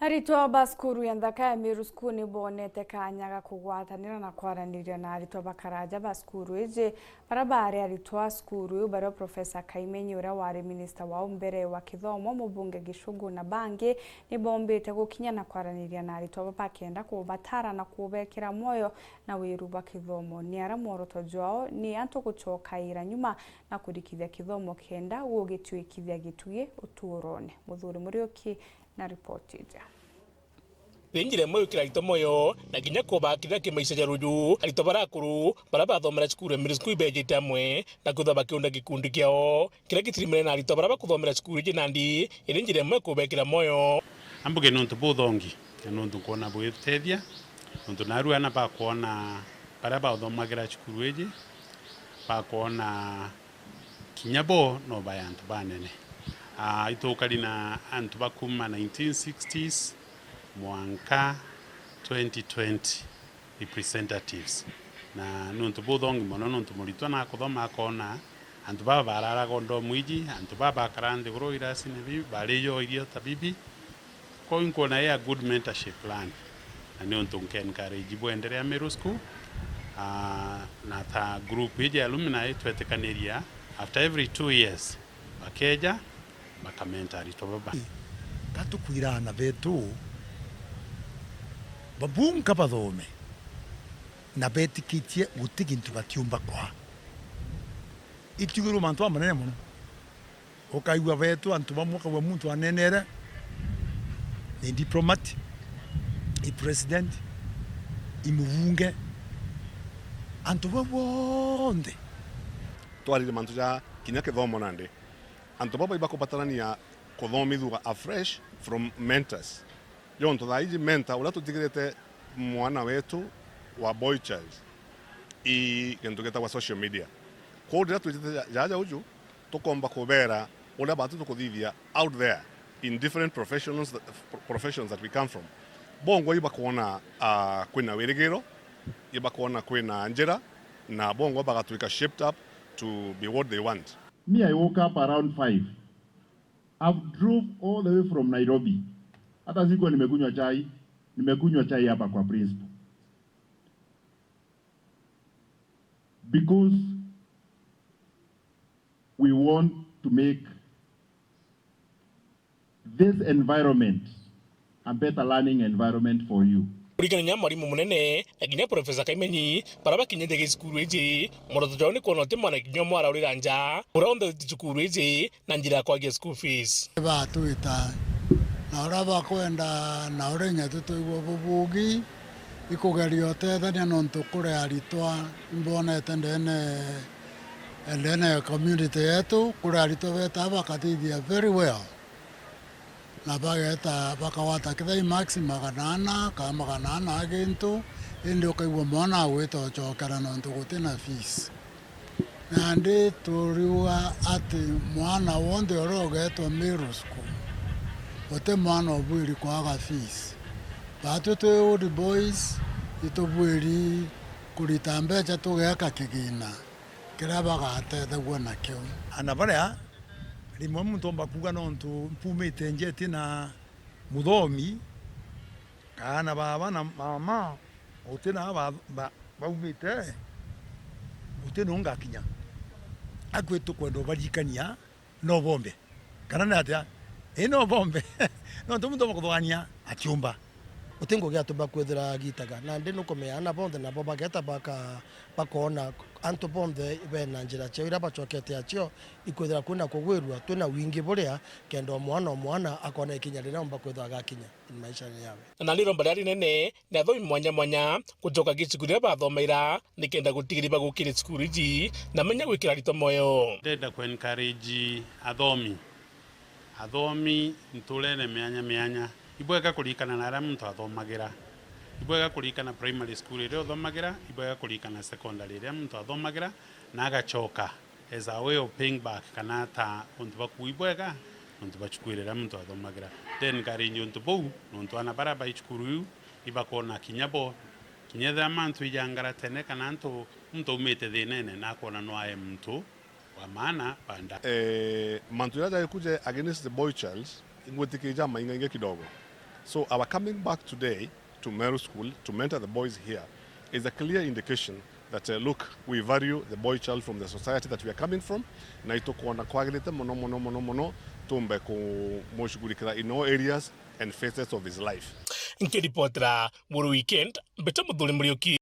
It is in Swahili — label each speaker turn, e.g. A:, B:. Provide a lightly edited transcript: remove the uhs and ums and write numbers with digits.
A: ARITWA BAAKURU yanthaka ya MERU skuni bonete kanya ga kugwatanira na kwaraniria na ARITWA bakaraja baskuru ije barabare ARITWA skuru baro Professor Kaimenyi ura wari minister wa mbere wa Kithomo mubunge Gishugu na bangi ni bombete gukinya na kwaraniria na ARITWA bakenda kubatara na kubekera moyo na wiru wa Kithomo ni ara mworoto jwao ni anto gucoka ira nyuma na kurikithia Kithomo kenda gugituikithia gituye uturone muthuri Muriuki na ripoti ija
B: Benjire moyo kila Kithomo yo na ginya kubakira kimaisha ja ruju ARITWA barakuru barabathomera cukuru MERU skulu bejete amwe na kuthaba kiunda gikundi kiao kira gitirimire na ARITWA barabakuthomera cukuru je nandi irinjire moyo kubekira moyo
C: ambuge nontu buthongi nontu kuona bwitethia nontu naru ana bakuona barabathomagira cukuru eje bakuona kinyabo no bayantu banene itokari na antu bakuma 1960s mwanka 2020 representatives na nontu buthongi mono nontu muritwa na kuthoma akona antu baba barara gondo mwiji antu baba karande gro irasi ne baleyo irio tabibi ko na ya good mentorship plan na nontu encourage bwenderea MERU school na ta group ije alumni twetekaniria after every 2 years bakeja bakamenta ARITWA baba
D: katukwirana betu babunka bathome na betikitie gutigintu batiumba kwa itiguru mantu amanene muno ukaigwa betu antu bamwe kwa muntu anenere ni diplomat i president imuvunge antu babonde
E: twari mantu ja kinya Kithomo nande antu baba ibakupatarania kuthomithua afresh from mentors yonto thaiji mentor ula tutigirete mwana wetu wa boy child i kintu geta wa social media ko ndira tujite jaja uju tukomba kubera ula batu tukuthithia out there in different professions that we come from bongo iba kuona kwina wirigiro iba kuona kwina njira na bongo bagatuika shaped up to be what they want.
F: Me, I woke up around 5. I've drove all the way from Nairobi. Hata sikuwa nimekunywa chai hapa kwa principal. Because we want to make this environment a better learning environment for you.
B: Kurikana nya mwarimu munene na ginya Professor Kaimenyi barabakinyete gicukuru eje moroto jao ni kuona ti mwana ginya mwara urira nja uronde cukuru eje na njira kwa school fees
G: batuita na uraba kwenda na urenya tutuigwo bubugi ikugeria utethania nontu kure ARITWA mbonete ndene community yetu kure ARITWA beta bakatithia very well na bageta bakawata kithai maxima ganana kama ganana agintu indi ukaigwa mwana gwita chokera nontu gutina fees na ndi turiwa ati mwana wonde orogetwa MERU school ote mwana obwiri kwaga fees batu twe old boys itobwiri kurita mbeca tugeka kigina kira bagatethaguo nakio
D: ana baria rimwe muntu omba kuga nontu mpumite njeti na muthomi kana baba na mama utina baumite utina ungakinya akwetu kwendo barikania no bombe kana na atia no bombe nontu muntu omba kuthwania atiumba
H: utingo gya tuba kwethira gitaga na ndi nukomea na bonde na boba geta bakona anto bonde be na njira cio ira bacokete acio ikwethira kuna kugwirwa tuna wingi buria kendo mwana akona ikinya rira omba kwethira gakinya in maisha yawe
B: na liro mbari nene na thomi mwanya kujoka gicukuru bathomeira nikenda gutigiri bagukire cukuru ji na menya gwikira ARITWA moyo
C: ndenda ku encourage athomi ntulene mianya ibwega kurikana na muntu athomagira ibwega kurikana primary school ire athomagira ibwega kurikana secondary ire muntu athomagira na agachoka as a way of paying back kana ta untu bakuibwega untu bachukwirira muntu athomagira then karinyo untu bou untu ana baraba ichukuru ibakona kinyabo kinyetha mantu ijangara tene kana antu muntu umete thinene na kona no aye muntu wa maana panda
E: mantu yaja kuje against the boy child ingwetikija mainga kidogo So our coming back today to MERU school to mentor the boys here is a clear indication that look, we value the boy child from the society that we are coming from, na itokuona kwagilite mono tumbe kumushughulikia in all areas and phases of his life.
B: Nkiripotera Muru Weekend, Beta Muthuri Muriuki.